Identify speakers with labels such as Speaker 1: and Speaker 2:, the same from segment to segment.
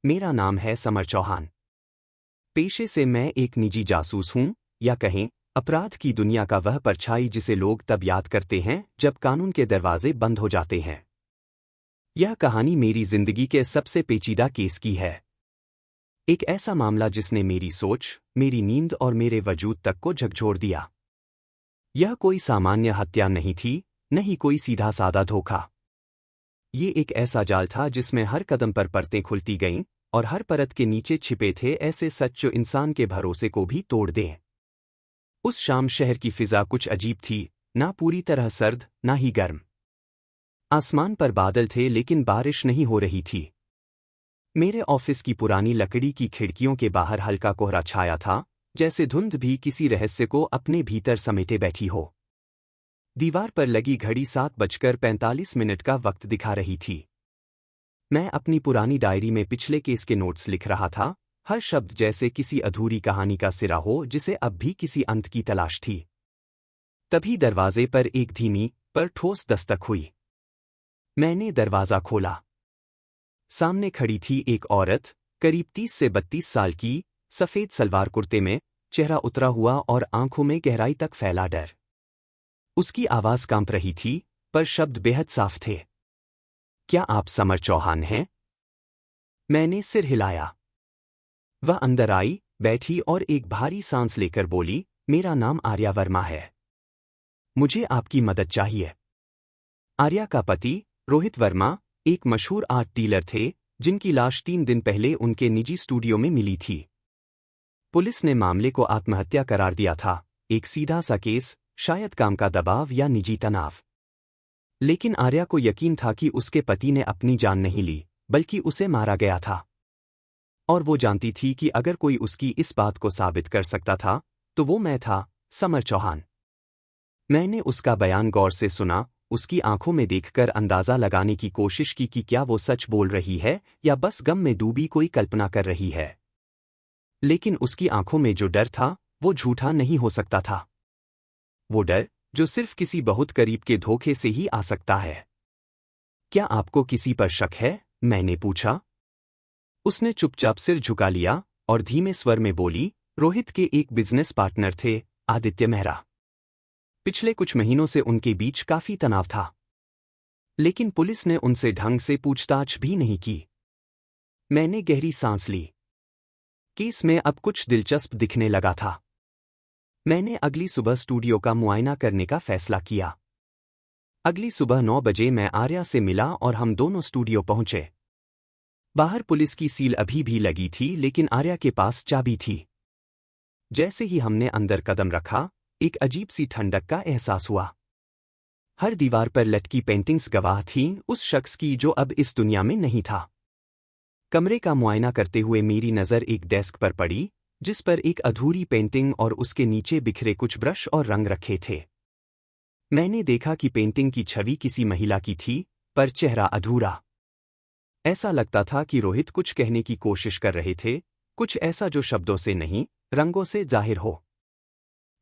Speaker 1: मेरा नाम है समर चौहान। पेशे से मैं एक निजी जासूस हूं, या कहें अपराध की दुनिया का वह परछाई जिसे लोग तब याद करते हैं जब कानून के दरवाजे बंद हो जाते हैं। यह कहानी मेरी जिंदगी के सबसे पेचीदा केस की है। एक ऐसा मामला जिसने मेरी सोच, मेरी नींद और मेरे वजूद तक को झकझोर दिया। यह कोई सामान्य हत्या नहीं थी, न ही कोई सीधा साधा धोखा। ये एक ऐसा जाल था जिसमें हर कदम पर परतें खुलती गईं और हर परत के नीचे छिपे थे ऐसे सच जो इंसान के भरोसे को भी तोड़ दें। उस शाम शहर की फिजा कुछ अजीब थी, ना पूरी तरह सर्द, ना ही गर्म। आसमान पर बादल थे लेकिन बारिश नहीं हो रही थी। मेरे ऑफिस की पुरानी लकड़ी की खिड़कियों के बाहर हल्का कोहरा छाया था, जैसे धुंध भी किसी रहस्य को अपने भीतर समेटे बैठी हो। दीवार पर लगी घड़ी 7:45 का वक्त दिखा रही थी। मैं अपनी पुरानी डायरी में पिछले केस के नोट्स लिख रहा था, हर शब्द जैसे किसी अधूरी कहानी का सिरा हो जिसे अब भी किसी अंत की तलाश थी। तभी दरवाजे पर एक धीमी पर ठोस दस्तक हुई। मैंने दरवाजा खोला। सामने खड़ी थी एक औरत, करीब 30 से 32 साल की, सफेद सलवार कुर्ते में, चेहरा उतरा हुआ और आंखों में गहराई तक फैला डर। उसकी आवाज कांप रही थी, पर शब्द बेहद साफ थे। क्या आप समर चौहान हैं? मैंने सिर हिलाया। वह अंदर आई, बैठी और एक भारी सांस लेकर बोली, मेरा नाम आर्या वर्मा है। मुझे आपकी मदद चाहिए। आर्या का पति, रोहित वर्मा, एक मशहूर आर्ट डीलर थे, जिनकी लाश 3 दिन पहले उनके निजी स्टूडियो में मिली थी। पुलिस ने मामले को आत्महत्या करार दिया था, एक सीधा सा केस, शायद काम का दबाव या निजी तनाव। लेकिन आर्या को यकीन था कि उसके पति ने अपनी जान नहीं ली, बल्कि उसे मारा गया था। और वो जानती थी कि अगर कोई उसकी इस बात को साबित कर सकता था, तो वो मैं था, समर चौहान। मैंने उसका बयान गौर से सुना, उसकी आंखों में देखकर अंदाजा लगाने की कोशिश की कि क्या वो सच बोल रही है या बस गम में डूबी कोई कल्पना कर रही है। लेकिन उसकी आंखों में जो डर था, वो झूठा नहीं हो सकता था। वो डर जो सिर्फ किसी बहुत करीब के धोखे से ही आ सकता है। क्या आपको किसी पर शक है? मैंने पूछा। उसने चुपचाप सिर झुका लिया और धीमे स्वर में बोली, रोहित के एक बिजनेस पार्टनर थे, आदित्य मेहरा। पिछले कुछ महीनों से उनके बीच काफी तनाव था। लेकिन पुलिस ने उनसे ढंग से पूछताछ भी नहीं की। मैंने गहरी सांस ली। केस में अब कुछ दिलचस्प दिखने लगा था। मैंने अगली सुबह स्टूडियो का मुआयना करने का फैसला किया। अगली सुबह 9 बजे मैं आर्या से मिला और हम दोनों स्टूडियो पहुंचे। बाहर पुलिस की सील अभी भी लगी थी, लेकिन आर्या के पास चाबी थी। जैसे ही हमने अंदर कदम रखा, एक अजीब सी ठंडक का एहसास हुआ। हर दीवार पर लटकी पेंटिंग्स गवाह थीं उस शख्स की जो अब इस दुनिया में नहीं था। कमरे का मुआयना करते हुए मेरी नज़र एक डेस्क पर पड़ी, जिस पर एक अधूरी पेंटिंग और उसके नीचे बिखरे कुछ ब्रश और रंग रखे थे। मैंने देखा कि पेंटिंग की छवि किसी महिला की थी, पर चेहरा अधूरा। ऐसा लगता था कि रोहित कुछ कहने की कोशिश कर रहे थे, कुछ ऐसा जो शब्दों से नहीं, रंगों से जाहिर हो।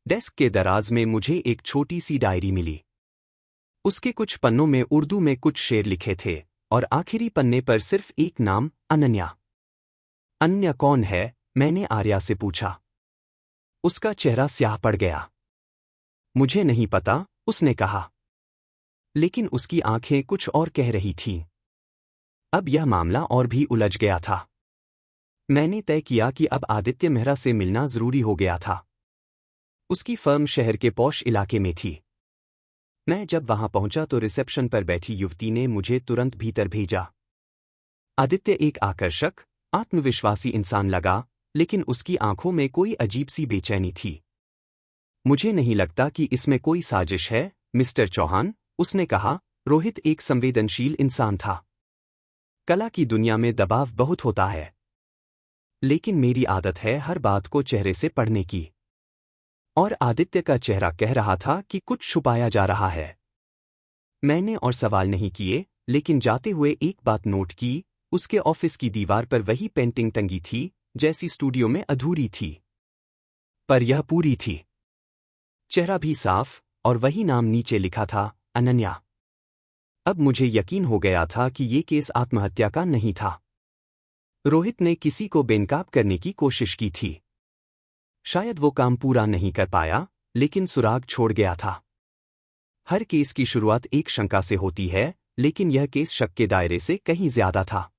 Speaker 1: डेस्क के दराज में मुझे एक छोटी सी डायरी मिली। उसके कुछ पन्नों में उर्दू में कुछ शेर लिखे थे, और आखिरी पन्ने पर सिर्फ एक नाम, अनन्या। अनन्या कौन है? मैंने आर्या से पूछा। उसका चेहरा स्याह पड़ गया। मुझे नहीं पता, उसने कहा। लेकिन उसकी आंखें कुछ और कह रही थीं। अब यह मामला और भी उलझ गया था। मैंने तय किया कि अब आदित्य मेहरा से मिलना जरूरी हो गया था। उसकी फर्म शहर के पॉश इलाके में थी। मैं जब वहां पहुंचा तो रिसेप्शन पर बैठी युवती ने मुझे तुरंत भीतर भेजा। आदित्य एक आकर्षक, आत्मविश्वासी इंसान लगा, लेकिन उसकी आंखों में कोई अजीब सी बेचैनी थी। मुझे नहीं लगता कि इसमें कोई साजिश है, मिस्टर चौहान, उसने कहा। रोहित एक संवेदनशील इंसान था। कला की दुनिया में दबाव बहुत होता है। लेकिन मेरी आदत है हर बात को चेहरे से पढ़ने की। और आदित्य का चेहरा कह रहा था कि कुछ छुपाया जा रहा है। मैंने और सवाल नहीं किए, लेकिन जाते हुए एक बात नोट की, उसके ऑफिस की दीवार पर वही पेंटिंग टंगी थी, जैसी स्टूडियो में अधूरी थी। पर यह पूरी थी। चेहरा भी साफ, और वही नाम नीचे लिखा था, अनन्या। अब मुझे यकीन हो गया था कि ये केस आत्महत्या का नहीं था। रोहित ने किसी को बेनकाब करने की कोशिश की थी। शायद वो काम पूरा नहीं कर पाया, लेकिन सुराग छोड़ गया था। हर केस की शुरुआत एक शंका से होती है, लेकिन यह केस शक के दायरे से कहीं ज्यादा था।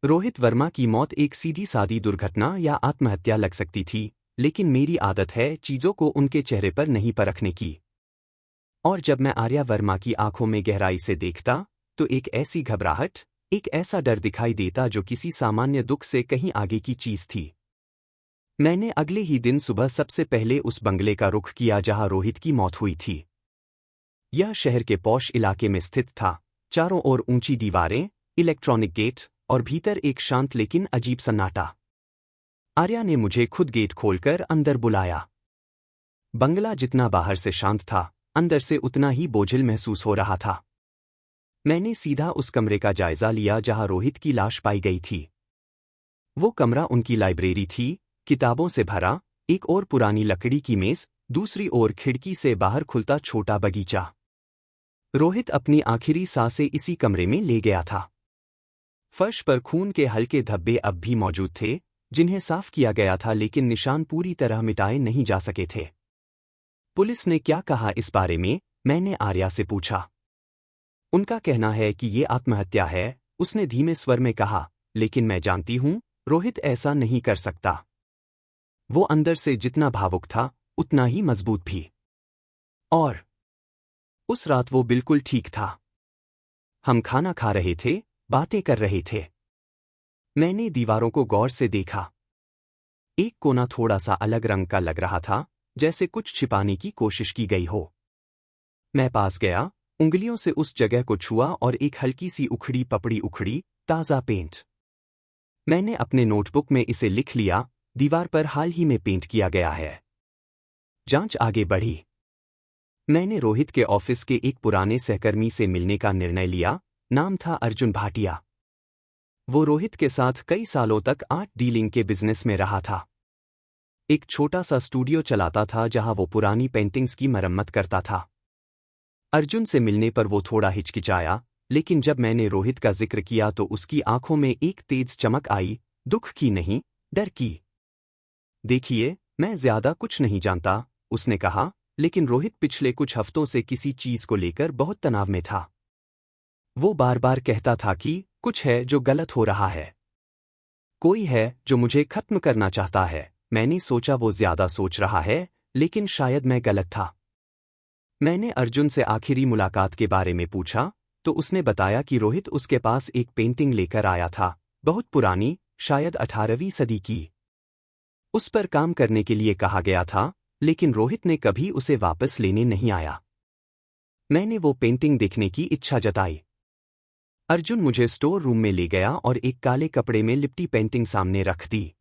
Speaker 1: रोहित वर्मा की मौत एक सीधी सादी दुर्घटना या आत्महत्या लग सकती थी, लेकिन मेरी आदत है चीजों को उनके चेहरे पर नहीं परखने की। और जब मैं आर्या वर्मा की आंखों में गहराई से देखता, तो एक ऐसी घबराहट, एक ऐसा डर दिखाई देता जो किसी सामान्य दुख से कहीं आगे की चीज थी। मैंने अगले ही दिन सुबह सबसे पहले उस बंगले का रुख किया जहां रोहित की मौत हुई थी। यह शहर के पॉश इलाके में स्थित था, चारों ओर ऊंची दीवारें, इलेक्ट्रॉनिक गेट और भीतर एक शांत लेकिन अजीब सन्नाटा। आर्या ने मुझे खुद गेट खोलकर अंदर बुलाया। बंगला जितना बाहर से शांत था, अंदर से उतना ही बोझिल महसूस हो रहा था। मैंने सीधा उस कमरे का जायजा लिया जहां रोहित की लाश पाई गई थी। वो कमरा उनकी लाइब्रेरी थी, किताबों से भरा, एक ओर पुरानी लकड़ी की मेज, दूसरी ओर खिड़की से बाहर खुलता छोटा बगीचा। रोहित अपनी आखिरी सांसें इसी कमरे में ले गया था। फर्श पर खून के हल्के धब्बे अब भी मौजूद थे, जिन्हें साफ किया गया था, लेकिन निशान पूरी तरह मिटाए नहीं जा सके थे। पुलिस ने क्या कहा इस बारे में? मैंने आर्या से पूछा। उनका कहना है कि ये आत्महत्या है, उसने धीमे स्वर में कहा, लेकिन मैं जानती हूं, रोहित ऐसा नहीं कर सकता। वो अंदर से जितना भावुक था, उतना ही मजबूत भी। और उस रात वो बिल्कुल ठीक था। हम खाना खा रहे थे, बातें कर रहे थे। मैंने दीवारों को गौर से देखा। एक कोना थोड़ा सा अलग रंग का लग रहा था, जैसे कुछ छिपाने की कोशिश की गई हो। मैं पास गया, उंगलियों से उस जगह को छुआ और एक हल्की सी उखड़ी पपड़ी उखड़ी, ताज़ा पेंट। मैंने अपने नोटबुक में इसे लिख लिया, दीवार पर हाल ही में पेंट किया गया है। जांच आगे बढ़ी। मैंने रोहित के ऑफिस के एक पुराने सहकर्मी से मिलने का निर्णय लिया, नाम था अर्जुन भाटिया। वो रोहित के साथ कई सालों तक आर्ट डीलिंग के बिजनेस में रहा था। एक छोटा सा स्टूडियो चलाता था जहां वो पुरानी पेंटिंग्स की मरम्मत करता था। अर्जुन से मिलने पर वो थोड़ा हिचकिचाया, लेकिन जब मैंने रोहित का जिक्र किया तो उसकी आंखों में एक तेज चमक आई, दुख की नहीं, डर की। देखिए, मैं ज्यादा कुछ नहीं जानता, उसने कहा, लेकिन रोहित पिछले कुछ हफ्तों से किसी चीज को लेकर बहुत तनाव में था। वो बार बार कहता था कि कुछ है जो गलत हो रहा है। कोई है जो मुझे खत्म करना चाहता है। मैंने सोचा वो ज्यादा सोच रहा है, लेकिन शायद मैं गलत था। मैंने अर्जुन से आखिरी मुलाकात के बारे में पूछा, तो उसने बताया कि रोहित उसके पास एक पेंटिंग लेकर आया था, बहुत पुरानी, शायद 18वीं सदी की। उस पर काम करने के लिए कहा गया था, लेकिन रोहित ने कभी उसे वापस लेने नहीं आया। मैंने वो पेंटिंग देखने की इच्छा जताई। अर्जुन मुझे स्टोर रूम में ले गया और एक काले कपड़े में लिपटी पेंटिंग सामने रख दी।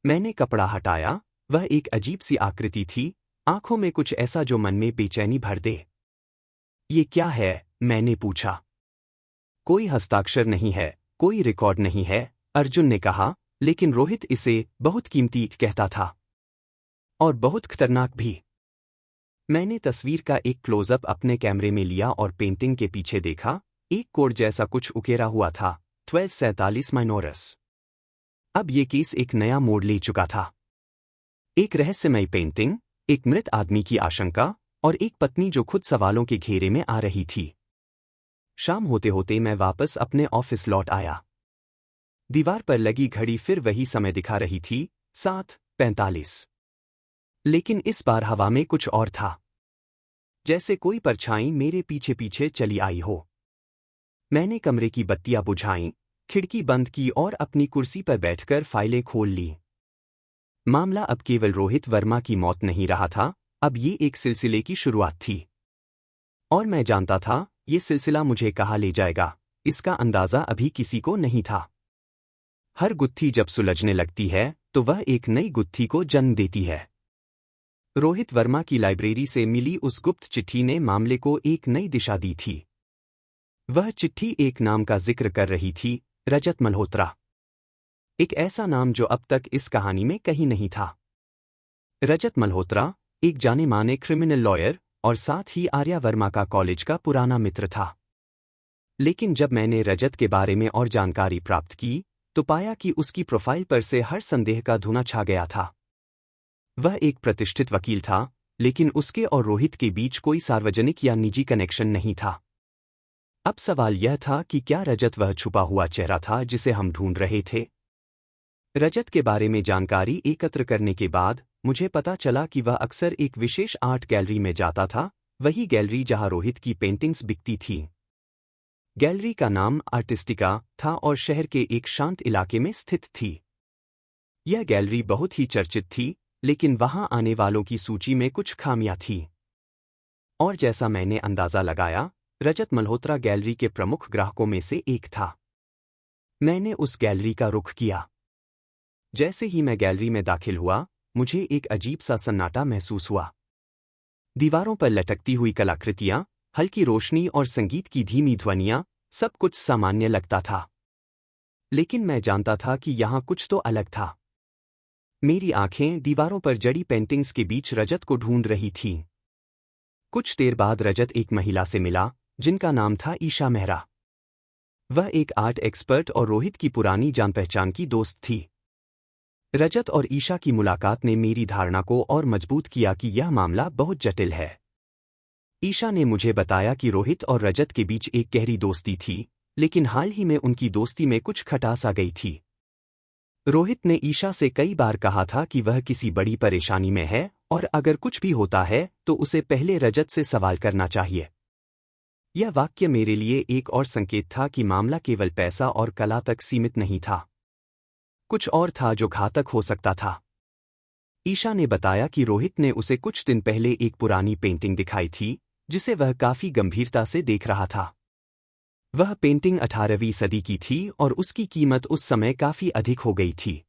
Speaker 1: मैंने कपड़ा हटाया, वह एक अजीब सी आकृति थी, आंखों में कुछ ऐसा जो मन में बेचैनी भर दे। ये क्या है? मैंने पूछा। कोई हस्ताक्षर नहीं है, कोई रिकॉर्ड नहीं है, अर्जुन ने कहा, लेकिन रोहित इसे बहुत कीमती कहता था। और बहुत खतरनाक भी। मैंने तस्वीर का एक क्लोजअप अपने कैमरे में लिया और पेंटिंग के पीछे देखा, एक कोड जैसा कुछ उकेरा हुआ था, 1247 माइनोरस। अब ये केस एक नया मोड़ ले चुका था। एक रहस्यमयी पेंटिंग, एक मृत आदमी की आशंका, और एक पत्नी जो खुद सवालों के घेरे में आ रही थी। शाम होते होते मैं वापस अपने ऑफिस लौट आया। दीवार पर लगी घड़ी फिर वही समय दिखा रही थी, 7:45। लेकिन इस बार हवा में कुछ और था। जैसे कोई परछाई मेरे पीछे पीछे चली आई हो। मैंने कमरे की बत्तियां बुझाईं, खिड़की बंद की और अपनी कुर्सी पर बैठकर फाइलें खोल ली। मामला अब केवल रोहित वर्मा की मौत नहीं रहा था, अब ये एक सिलसिले की शुरुआत थी। और मैं जानता था, ये सिलसिला मुझे कहाँ ले जाएगा, इसका अंदाजा अभी किसी को नहीं था। हर गुत्थी जब सुलझने लगती है, तो वह एक नई गुत्थी को जन्म देती है। रोहित वर्मा की लाइब्रेरी से मिली उस गुप्त चिट्ठी ने मामले को एक नई दिशा दी थी। वह चिट्ठी एक नाम का जिक्र कर रही थी, रजत मल्होत्रा। एक ऐसा नाम जो अब तक इस कहानी में कहीं नहीं था। रजत मल्होत्रा, एक जाने माने क्रिमिनल लॉयर और साथ ही आर्या वर्मा का कॉलेज का पुराना मित्र था। लेकिन जब मैंने रजत के बारे में और जानकारी प्राप्त की, तो पाया कि उसकी प्रोफाइल पर से हर संदेह का धुआं छा गया था। वह एक प्रतिष्ठित वकील था, लेकिन उसके और रोहित के बीच कोई सार्वजनिक या निजी कनेक्शन नहीं था। अब सवाल यह था कि क्या रजत वह छुपा हुआ चेहरा था जिसे हम ढूंढ रहे थे? रजत के बारे में जानकारी एकत्र करने के बाद मुझे पता चला कि वह अक्सर एक विशेष आर्ट गैलरी में जाता था, वही गैलरी जहां रोहित की पेंटिंग्स बिकती थीं। गैलरी का नाम आर्टिस्टिका था और शहर के एक शांत इलाके में स्थित थी। यह गैलरी बहुत ही चर्चित थी, लेकिन वहां आने वालों की सूची में कुछ खामियां थीं। और जैसा मैंने अंदाजा लगाया, रजत मल्होत्रा गैलरी के प्रमुख ग्राहकों में से एक था। मैंने उस गैलरी का रुख किया। जैसे ही मैं गैलरी में दाखिल हुआ, मुझे एक अजीब सा सन्नाटा महसूस हुआ। दीवारों पर लटकती हुई कलाकृतियां, हल्की रोशनी और संगीत की धीमी ध्वनियां, सब कुछ सामान्य लगता था। लेकिन मैं जानता था कि यहां कुछ तो अलग था। मेरी आंखें दीवारों पर जड़ी पेंटिंग्स के बीच रजत को ढूंढ रही थीं। कुछ देर बाद रजत एक महिला से मिला, जिनका नाम था ईशा मेहरा। वह एक आर्ट एक्सपर्ट और रोहित की पुरानी जान पहचान की दोस्त थी। रजत और ईशा की मुलाकात ने मेरी धारणा को और मजबूत किया कि यह मामला बहुत जटिल है। ईशा ने मुझे बताया कि रोहित और रजत के बीच एक गहरी दोस्ती थी, लेकिन हाल ही में उनकी दोस्ती में कुछ खटास आ गई थी। रोहित ने ईशा से कई बार कहा था कि वह किसी बड़ी परेशानी में है और अगर कुछ भी होता है तो उसे पहले रजत से सवाल करना चाहिए। यह वाक्य मेरे लिए एक और संकेत था कि मामला केवल पैसा और कला तक सीमित नहीं था। कुछ और था जो घातक हो सकता था। ईशा ने बताया कि रोहित ने उसे कुछ दिन पहले एक पुरानी पेंटिंग दिखाई थी, जिसे वह काफी गंभीरता से देख रहा था। वह पेंटिंग 18वीं सदी की थी और उसकी कीमत उस समय काफी अधिक हो गई थी।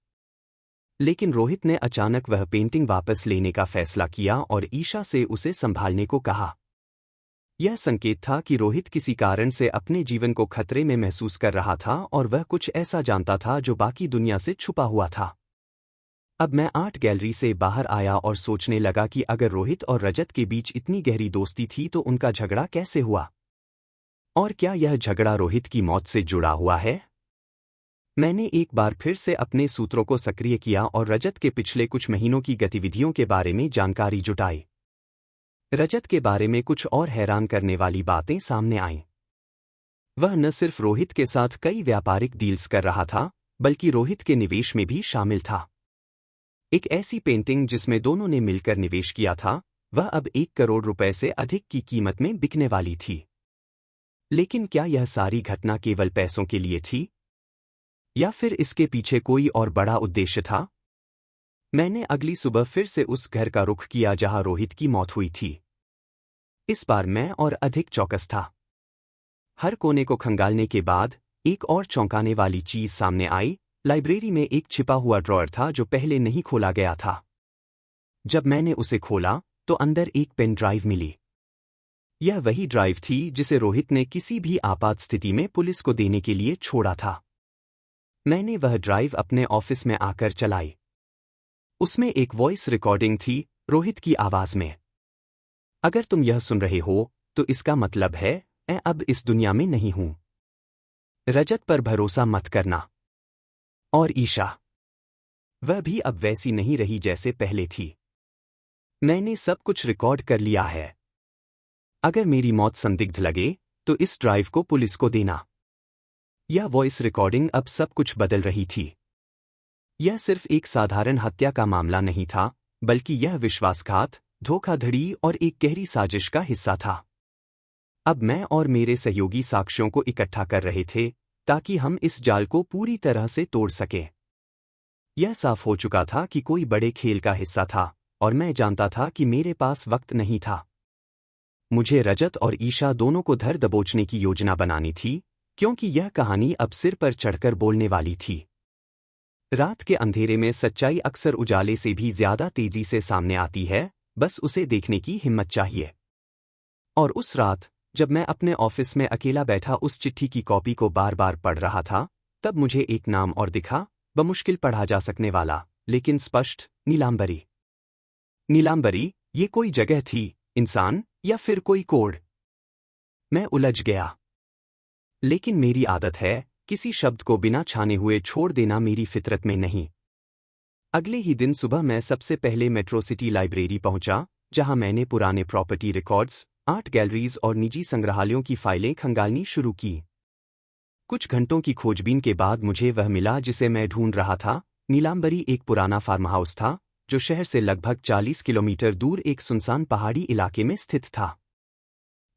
Speaker 1: लेकिन रोहित ने अचानक वह पेंटिंग वापस लेने का फैसला किया और ईशा से उसे संभालने को कहा। यह संकेत था कि रोहित किसी कारण से अपने जीवन को खतरे में महसूस कर रहा था और वह कुछ ऐसा जानता था जो बाकी दुनिया से छुपा हुआ था। अब मैं आर्ट गैलरी से बाहर आया और सोचने लगा कि अगर रोहित और रजत के बीच इतनी गहरी दोस्ती थी तो उनका झगड़ा कैसे हुआ? और क्या यह झगड़ा रोहित की मौत से जुड़ा हुआ है? मैंने एक बार फिर से अपने सूत्रों को सक्रिय किया और रजत के पिछले कुछ महीनों की गतिविधियों के बारे में जानकारी जुटाई। रजत के बारे में कुछ और हैरान करने वाली बातें सामने आईं। वह न सिर्फ रोहित के साथ कई व्यापारिक डील्स कर रहा था, बल्कि रोहित के निवेश में भी शामिल था। एक ऐसी पेंटिंग जिसमें दोनों ने मिलकर निवेश किया था, वह अब 1 करोड़ रुपए से अधिक की कीमत में बिकने वाली थी। लेकिन क्या यह सारी घटना केवल पैसों के लिए थी? या फिर इसके पीछे कोई और बड़ा उद्देश्य था? मैंने अगली सुबह फिर से उस घर का रुख किया जहां रोहित की मौत हुई थी। इस बार मैं और अधिक चौकस था। हर कोने को खंगालने के बाद एक और चौंकाने वाली चीज सामने आई। लाइब्रेरी में एक छिपा हुआ ड्रॉअर था जो पहले नहीं खोला गया था। जब मैंने उसे खोला तो अंदर एक पेन ड्राइव मिली। यह वही ड्राइव थी जिसे रोहित ने किसी भी आपात स्थिति में पुलिस को देने के लिए छोड़ा था। मैंने वह ड्राइव अपने ऑफिस में आकर चलाई। उसमें एक वॉइस रिकॉर्डिंग थी, रोहित की आवाज में। अगर तुम यह सुन रहे हो तो इसका मतलब है मैं अब इस दुनिया में नहीं हूं। रजत पर भरोसा मत करना। और ईशा, वह भी अब वैसी नहीं रही जैसे पहले थी। मैंने सब कुछ रिकॉर्ड कर लिया है। अगर मेरी मौत संदिग्ध लगे तो इस ड्राइव को पुलिस को देना। यह वॉइस रिकॉर्डिंग अब सब कुछ बदल रही थी। यह सिर्फ एक साधारण हत्या का मामला नहीं था, बल्कि यह विश्वासघात, धोखाधड़ी और एक गहरी साजिश का हिस्सा था। अब मैं और मेरे सहयोगी साक्ष्यों को इकट्ठा कर रहे थे ताकि हम इस जाल को पूरी तरह से तोड़ सकें। यह साफ हो चुका था कि कोई बड़े खेल का हिस्सा था और मैं जानता था कि मेरे पास वक्त नहीं था। मुझे रजत और ईशा दोनों को धर दबोचने की योजना बनानी थी, क्योंकि यह कहानी अब सिर पर चढ़कर बोलने वाली थी। रात के अंधेरे में सच्चाई अक्सर उजाले से भी ज्यादा तेजी से सामने आती है, बस उसे देखने की हिम्मत चाहिए। और उस रात, जब मैं अपने ऑफिस में अकेला बैठा उस चिट्ठी की कॉपी को बार बार पढ़ रहा था, तब मुझे एक नाम और दिखा, बमुश्किल पढ़ा जा सकने वाला, लेकिन स्पष्ट, नीलांबरी। नीलांबरी, ये कोई जगह थी, इंसान, या फिर कोई कोड? मैं उलझ गया। लेकिन मेरी आदत है किसी शब्द को बिना छाने हुए छोड़ देना मेरी फितरत में नहीं। अगले ही दिन सुबह मैं सबसे पहले मेट्रो सिटी लाइब्रेरी पहुंचा, जहां मैंने पुराने प्रॉपर्टी रिकॉर्ड्स, आर्ट गैलरीज और निजी संग्रहालयों की फाइलें खंगालनी शुरू की। कुछ घंटों की खोजबीन के बाद मुझे वह मिला जिसे मैं ढूंढ रहा था। नीलांबरी एक पुराना फार्म हाउस था, जो शहर से लगभग 40 किलोमीटर दूर एक सुनसान पहाड़ी इलाके में स्थित था।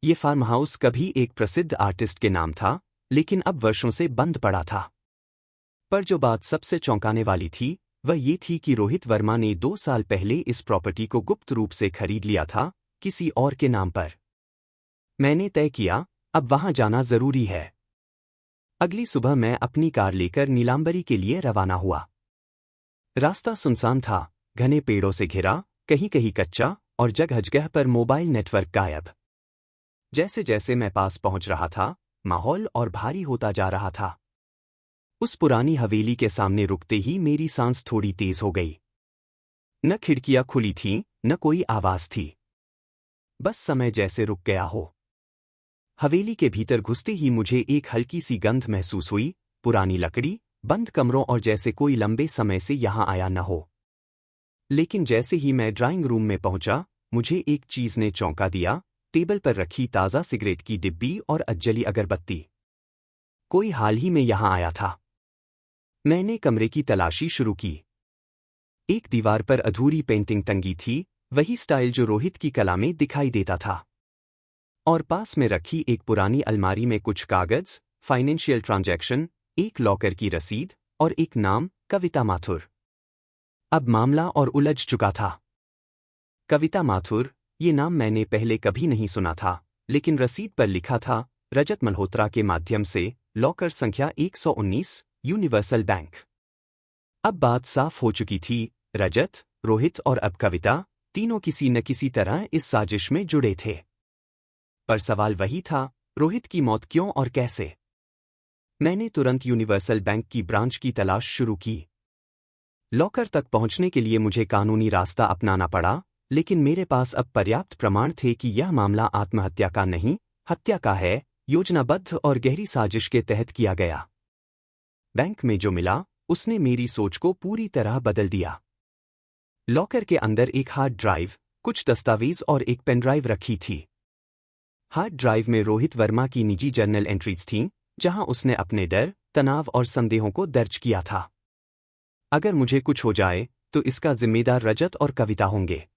Speaker 1: ये फार्म हाउस कभी एक प्रसिद्ध आर्टिस्ट के नाम था, लेकिन अब वर्षों से बंद पड़ा था। पर जो बात सबसे चौंकाने वाली थी, वह ये थी कि रोहित वर्मा ने 2 साल पहले इस प्रॉपर्टी को गुप्त रूप से खरीद लिया था, किसी और के नाम पर। मैंने तय किया, अब वहां जाना जरूरी है। अगली सुबह मैं अपनी कार लेकर नीलांबरी के लिए रवाना हुआ। रास्ता सुनसान था, घने पेड़ों से घिरा, कहीं कहीं कच्चा, और जगह जगह पर मोबाइल नेटवर्क गायब। जैसे जैसे मैं पास पहुंच रहा था, माहौल और भारी होता जा रहा था। उस पुरानी हवेली के सामने रुकते ही मेरी सांस थोड़ी तेज हो गई। न खिड़कियां खुली थीं, न कोई आवाज थी। बस समय जैसे रुक गया हो। हवेली के भीतर घुसते ही मुझे एक हल्की सी गंध महसूस हुई, पुरानी लकड़ी, बंद कमरों और जैसे कोई लंबे समय से यहां आया न हो। लेकिन जैसे ही मैं ड्राइंग रूम में पहुंचा, मुझे एक चीज ने चौंका दिया, टेबल पर रखी ताज़ा सिगरेट की डिब्बी और अधजली अगरबत्ती। कोई हाल ही में यहां आया था। मैंने कमरे की तलाशी शुरू की। एक दीवार पर अधूरी पेंटिंग टंगी थी, वही स्टाइल जो रोहित की कला में दिखाई देता था। और पास में रखी एक पुरानी अलमारी में कुछ कागज, फाइनेंशियल ट्रांजैक्शन, एक लॉकर की रसीद और एक नाम, कविता माथुर। अब मामला और उलझ चुका था। कविता माथुर, ये नाम मैंने पहले कभी नहीं सुना था, लेकिन रसीद पर लिखा था, रजत मल्होत्रा के माध्यम से, लॉकर संख्या 119, यूनिवर्सल बैंक। अब बात साफ हो चुकी थी, रजत, रोहित और अब कविता, तीनों किसी न किसी तरह इस साजिश में जुड़े थे। पर सवाल वही था, रोहित की मौत क्यों और कैसे? मैंने तुरंत यूनिवर्सल बैंक की ब्रांच की तलाश शुरू की। लॉकर तक पहुंचने के लिए मुझे कानूनी रास्ता अपनाना पड़ा, लेकिन मेरे पास अब पर्याप्त प्रमाण थे कि यह मामला आत्महत्या का नहीं, हत्या का है, योजनाबद्ध और गहरी साजिश के तहत किया गया। बैंक में जो मिला, उसने मेरी सोच को पूरी तरह बदल दिया। लॉकर के अंदर एक हार्ड ड्राइव, कुछ दस्तावेज और एक पेनड्राइव रखी थी। हार्ड ड्राइव में रोहित वर्मा की निजी जर्नल एंट्रीज थीं, जहां उसने अपने डर, तनाव और संदेहों को दर्ज किया था। अगर मुझे कुछ हो जाए, तो इसका जिम्मेदार रजत और कविता होंगे।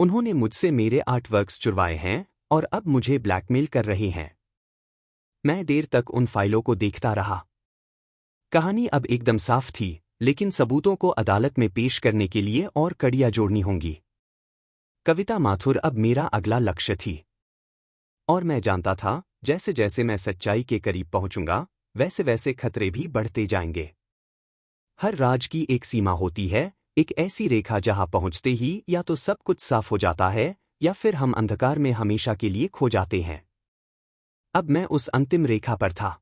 Speaker 1: उन्होंने मुझसे मेरे आर्टवर्क्स चुरवाए हैं और अब मुझे ब्लैकमेल कर रहे हैं। मैं देर तक उन फाइलों को देखता रहा। कहानी अब एकदम साफ थी, लेकिन सबूतों को अदालत में पेश करने के लिए और कड़ियां जोड़नी होंगी। कविता माथुर अब मेरा अगला लक्ष्य थी। और मैं जानता था, जैसे जैसे मैं सच्चाई के करीब पहुंचूंगा, वैसे वैसे खतरे भी बढ़ते जाएंगे। हर राज की एक सीमा होती है, एक ऐसी रेखा जहां पहुंचते ही या तो सब कुछ साफ हो जाता है, या फिर हम अंधकार में हमेशा के लिए खो जाते हैं। अब मैं उस अंतिम रेखा पर था।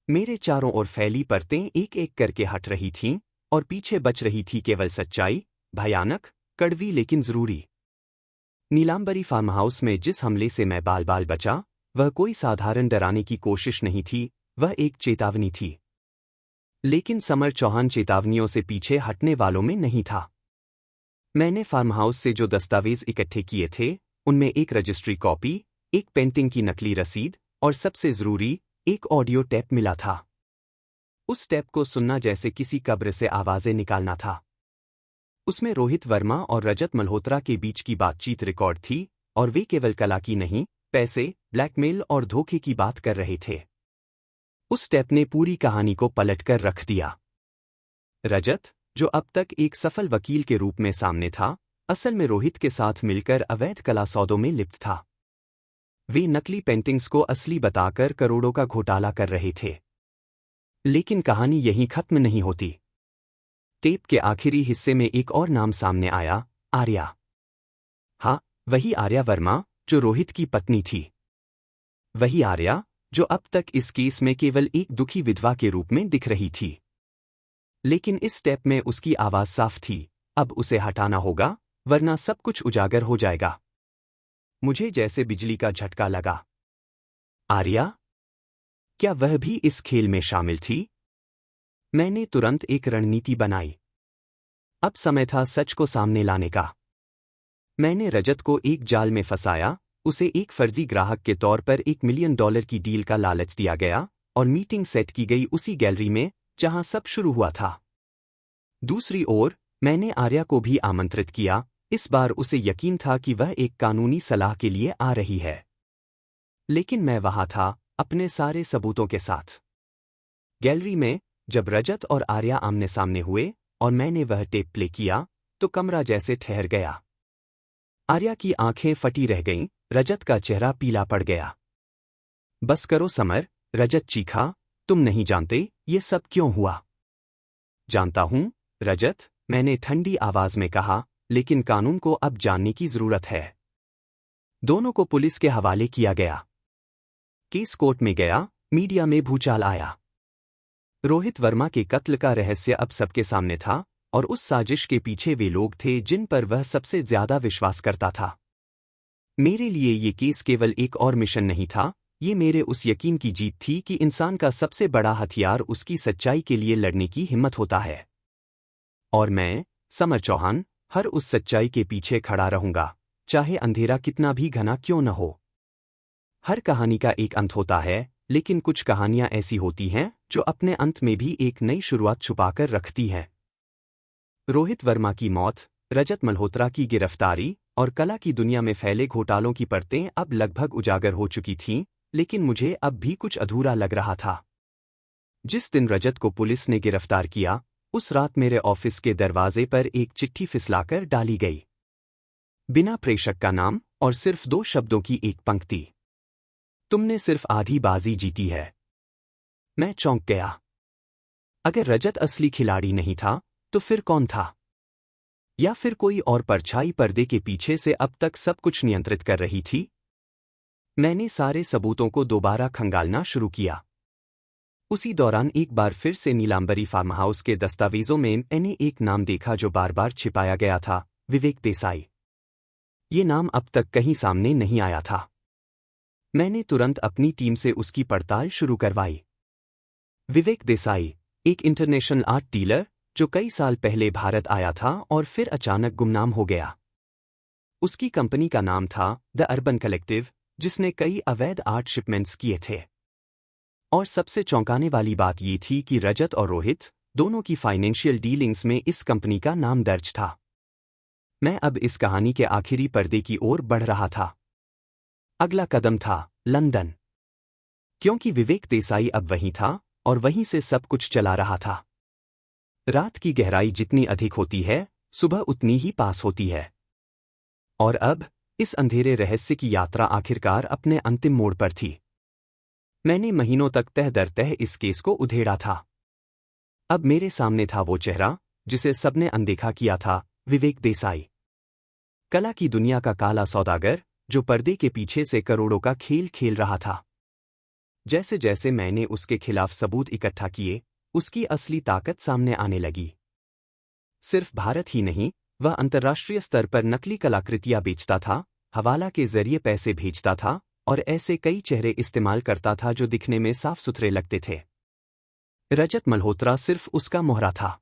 Speaker 1: मेरे चारों ओर फैली परतें एक एक करके हट रही थीं, और पीछे बच रही थी केवल सच्चाई, भयानक, कड़वी लेकिन जरूरी। नीलांबरी फार्म हाउस में जिस हमले से मैं बाल बाल बचा, वह कोई साधारण डराने की कोशिश नहीं थी, वह एक चेतावनी थी। लेकिन समर चौहान चेतावनियों से पीछे हटने वालों में नहीं था। मैंने फार्म हाउस से जो दस्तावेज इकट्ठे किए थे, उनमें एक रजिस्ट्री कॉपी, एक पेंटिंग की नकली रसीद, और सबसे जरूरी, एक ऑडियो टेप मिला था। उस टेप को सुनना जैसे किसी कब्र से आवाजें निकालना था। उसमें रोहित वर्मा और रजत मल्होत्रा के बीच की बातचीत रिकॉर्ड थी, और वे केवल कला की नहीं, पैसे, ब्लैकमेल और धोखे की बात कर रहे थे। उस टेप ने पूरी कहानी को पलटकर रख दिया। रजत, जो अब तक एक सफल वकील के रूप में सामने था, असल में रोहित के साथ मिलकर अवैध कला सौदों में लिप्त था। वे नकली पेंटिंग्स को असली बताकर करोड़ों का घोटाला कर रहे थे। लेकिन कहानी यहीं खत्म नहीं होती। टेप के आखिरी हिस्से में एक और नाम सामने आया, आर्या। हाँ, वही आर्या वर्मा, जो रोहित की पत्नी थी। वही आर्या, जो अब तक इस केस में केवल एक दुखी विधवा के रूप में दिख रही थी। लेकिन इस टेप में उसकी आवाज साफ थी, अब उसे हटाना होगा, वरना सब कुछ उजागर हो जाएगा। मुझे जैसे बिजली का झटका लगा। आर्या? क्या वह भी इस खेल में शामिल थी? मैंने तुरंत एक रणनीति बनाई। अब समय था सच को सामने लाने का। मैंने रजत को एक जाल में फंसाया, उसे एक फर्जी ग्राहक के तौर पर $1 मिलियन की डील का लालच दिया गया और मीटिंग सेट की गई उसी गैलरी में जहां सब शुरू हुआ था। दूसरी ओर, मैंने आर्या को भी आमंत्रित किया। इस बार उसे यकीन था कि वह एक कानूनी सलाह के लिए आ रही है। लेकिन मैं वहां था, अपने सारे सबूतों के साथ। गैलरी में, जब रजत और आर्या आमने सामने हुए और मैंने वह टेप प्ले किया, तो कमरा जैसे ठहर गया। आर्या की आंखें फटी रह गईं, रजत का चेहरा पीला पड़ गया। बस करो समर, रजत चीखा, तुम नहीं जानते ये सब क्यों हुआ। जानता हूं, रजत, मैंने ठंडी आवाज में कहा, लेकिन कानून को अब जानने की जरूरत है। दोनों को पुलिस के हवाले किया गया। केस कोर्ट में गया, मीडिया में भूचाल आया। रोहित वर्मा के कत्ल का रहस्य अब सबके सामने था, और उस साजिश के पीछे वे लोग थे जिन पर वह सबसे ज्यादा विश्वास करता था। मेरे लिए ये केस केवल एक और मिशन नहीं था, ये मेरे उस यकीन की जीत थी कि इंसान का सबसे बड़ा हथियार उसकी सच्चाई के लिए लड़ने की हिम्मत होता है। और मैं, समर चौहान, हर उस सच्चाई के पीछे खड़ा रहूंगा, चाहे अंधेरा कितना भी घना क्यों न हो। हर कहानी का एक अंत होता है, लेकिन कुछ कहानियां ऐसी होती हैं जो अपने अंत में भी एक नई शुरुआत छुपाकर रखती हैं। रोहित वर्मा की मौत, रजत मल्होत्रा की गिरफ्तारी और कला की दुनिया में फैले घोटालों की परतें अब लगभग उजागर हो चुकी थीं, लेकिन मुझे अब भी कुछ अधूरा लग रहा था। जिस दिन रजत को पुलिस ने गिरफ्तार किया, उस रात मेरे ऑफिस के दरवाजे पर एक चिट्ठी फिसलाकर डाली गई। बिना प्रेषक का नाम और सिर्फ 2 शब्दों की एक पंक्ति। तुमने सिर्फ आधी बाजी जीती है। मैं चौंक गया। अगर रजत असली खिलाड़ी नहीं था, तो फिर कौन था? या फिर कोई और परछाई पर्दे के पीछे से अब तक सब कुछ नियंत्रित कर रही थी? मैंने सारे सबूतों को दोबारा खंगालना शुरू किया। उसी दौरान एक बार फिर से नीलांबरी फार्म हाउस के दस्तावेजों में मैंने एक नाम देखा जो बार बार छिपाया गया था, विवेक देसाई। ये नाम अब तक कहीं सामने नहीं आया था। मैंने तुरंत अपनी टीम से उसकी पड़ताल शुरू करवाई। विवेक देसाई, एक इंटरनेशनल आर्ट डीलर, जो कई साल पहले भारत आया था और फिर अचानक गुमनाम हो गया। उसकी कंपनी का नाम था द अर्बन कलेक्टिव, जिसने कई अवैध आर्ट शिपमेंट्स किए थे। और सबसे चौंकाने वाली बात ये थी कि रजत और रोहित, दोनों की फाइनेंशियल डीलिंग्स में इस कंपनी का नाम दर्ज था। मैं अब इस कहानी के आखिरी पर्दे की ओर बढ़ रहा था। अगला कदम था लंदन, क्योंकि विवेक देसाई अब वहीं था और वहीं से सब कुछ चला रहा था। रात की गहराई जितनी अधिक होती है, सुबह उतनी ही पास होती है। और अब, इस अंधेरे रहस्य की यात्रा आखिरकार अपने अंतिम मोड़ पर थी। मैंने महीनों तक तह दर तह इस केस को उधेड़ा था। अब मेरे सामने था वो चेहरा, जिसे सबने अनदेखा किया था, विवेक देसाई। कला की दुनिया का काला सौदागर, जो पर्दे के पीछे से करोड़ों का खेल खेल रहा था। जैसे जैसे मैंने उसके खिलाफ सबूत इकट्ठा किए, उसकी असली ताकत सामने आने लगी। सिर्फ भारत ही नहीं, वह अंतर्राष्ट्रीय स्तर पर नकली कलाकृतियां बेचता था, हवाला के जरिए पैसे भेजता था, और ऐसे कई चेहरे इस्तेमाल करता था जो दिखने में साफ सुथरे लगते थे। रजत मल्होत्रा सिर्फ उसका मोहरा था।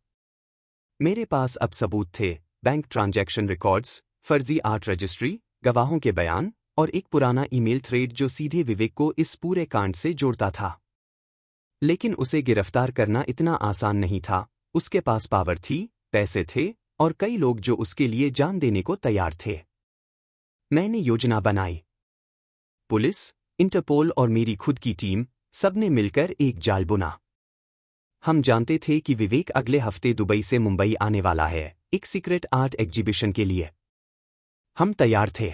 Speaker 1: मेरे पास अब सबूत थे, बैंक ट्रांजैक्शन रिकॉर्ड्स, फर्जी आर्ट रजिस्ट्री, गवाहों के बयान, और एक पुराना ईमेल थ्रेड जो सीधे विवेक को इस पूरे कांड से जोड़ता था। लेकिन उसे गिरफ्तार करना इतना आसान नहीं था। उसके पास पावर थी, पैसे थे, और कई लोग जो उसके लिए जान देने को तैयार थे। मैंने योजना बनाई। पुलिस, इंटरपोल और मेरी खुद की टीम, सबने मिलकर एक जाल बुना। हम जानते थे कि विवेक अगले हफ्ते दुबई से मुंबई आने वाला है, एक सीक्रेट आर्ट एग्जीबिशन के लिए। हम तैयार थे।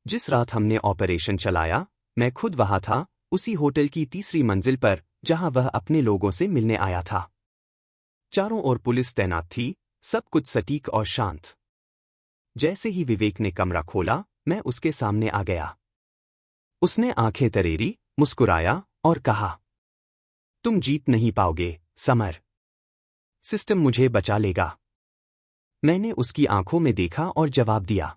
Speaker 1: जिस रात हमने ऑपरेशन चलाया, मैं खुद वहां था, उसी होटल की तीसरी मंजिल पर, जहां वह अपने लोगों से मिलने आया था। चारों ओर पुलिस तैनात थी, सब कुछ सटीक और शांत। जैसे ही विवेक ने कमरा खोला, मैं उसके सामने आ गया। उसने आंखें तरेरी, मुस्कुराया और कहा, तुम जीत नहीं पाओगे, समर। सिस्टम मुझे बचा लेगा। मैंने उसकी आंखों में देखा और जवाब दिया,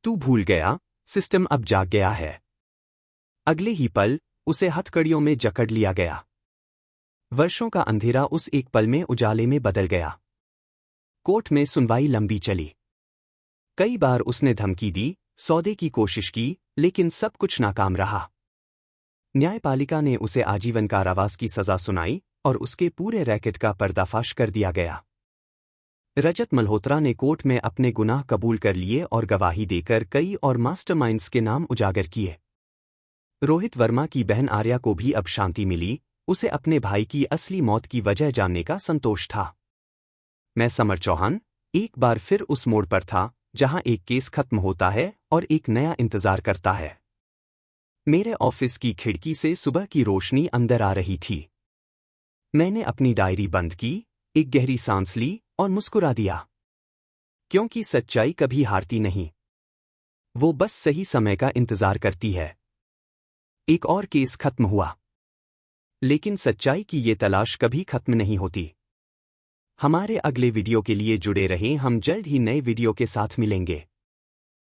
Speaker 1: तू भूल गया, सिस्टम अब जाग गया है। अगले ही पल, उसे हथकड़ियों में जकड़ लिया गया। वर्षों का अंधेरा उस एक पल में उजाले में बदल गया। कोर्ट में सुनवाई लंबी चली। कई बार उसने धमकी दी, सौदे की कोशिश की, लेकिन सब कुछ नाकाम रहा। न्यायपालिका ने उसे आजीवन कारावास की सजा सुनाई और उसके पूरे रैकेट का पर्दाफाश कर दिया गया। रजत मल्होत्रा ने कोर्ट में अपने गुनाह कबूल कर लिए और गवाही देकर कई और मास्टरमाइंड्स के नाम उजागर किए। रोहित वर्मा की बहन आर्या को भी अब शांति मिली, उसे अपने भाई की असली मौत की वजह जानने का संतोष था। मैं समर चौहान एक बार फिर उस मोड़ पर था जहां एक केस खत्म होता है और एक नया इंतजार करता है। मेरे ऑफिस की खिड़की से सुबह की रोशनी अंदर आ रही थी। मैंने अपनी डायरी बंद की, एक गहरी सांस ली और मुस्कुरा दिया। क्योंकि सच्चाई कभी हारती नहीं, वो बस सही समय का इंतजार करती है। एक और केस खत्म हुआ, लेकिन सच्चाई की ये तलाश कभी खत्म नहीं होती। हमारे अगले वीडियो के लिए जुड़े रहें, हम जल्द ही नए वीडियो के साथ मिलेंगे।